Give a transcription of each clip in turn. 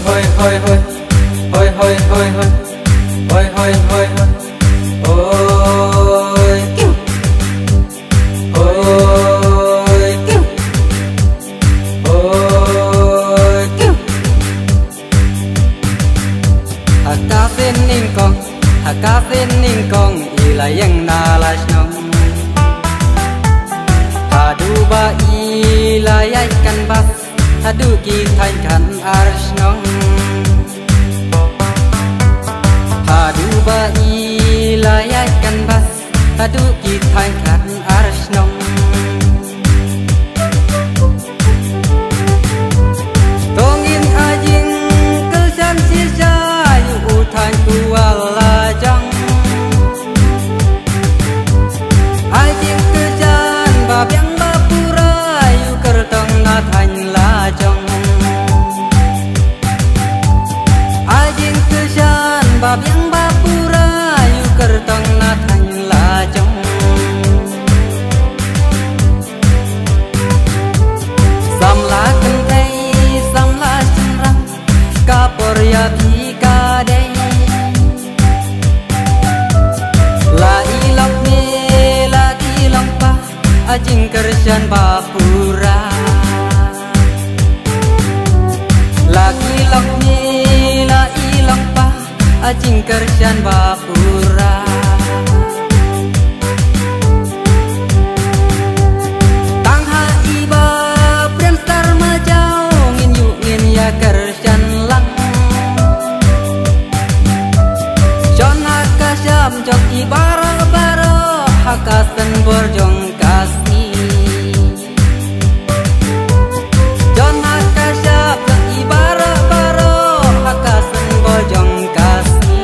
hoi hoi hoi hoi hoi hoi hoi hoi hoi hoi hoi ôi kêu ôi kêu ôi kêu haka sen ning kong ilayang nalas nong hadu ba ilayay kan bas hadu ki thay kan arsh nong hadu ba ilayay kan bas hadu ki thay kan arsh nong tongin ajing kelsan sisa yu uthan kuala jang ajing kejan babyang bapura yu kertong na thanh la jong ajing kejan babyang bapura yu kertong na thanh la jong samla kan thai samla chenrang kapor ya bhi ka dei la ilok me la ilong pa ajing kerjan bapura la ilok me la ilong pa ajing kerjan bapura tang ha iba prem star ma jau ngin yu ngin ya kerjan lang jon akasham jok ibara baro hakasan borjong kasni jon akasham jok ibara baro hakasan borjong kasni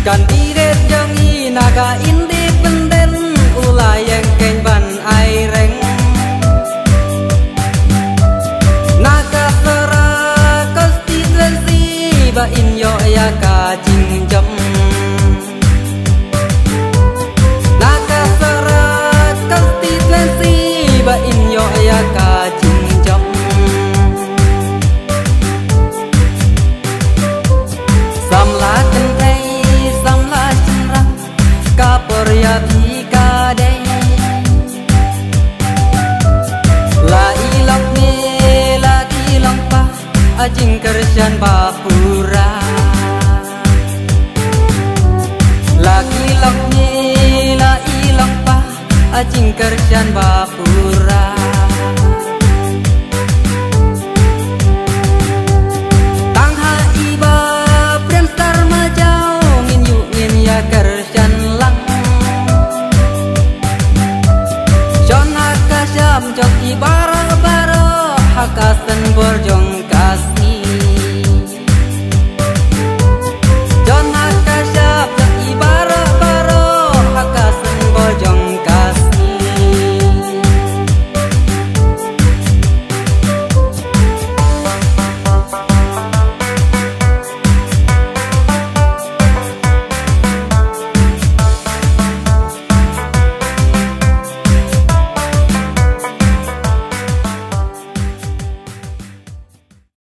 kandidat yang naga independen ulayang keng ban aireng naga sera konstitusi ba inyo ya ka jingjam naga sera konstitusi ba inyo ya ka jingjam samla kan kapor ya bhi ka dei la ilok me la ilong pa ajing kerjan bapura la ilok me la ilong pa ajing kerjan bapura tang ha iba prem star ma jau ngin yu ngin ya kerjan jok ibara baro hakasan borjong kas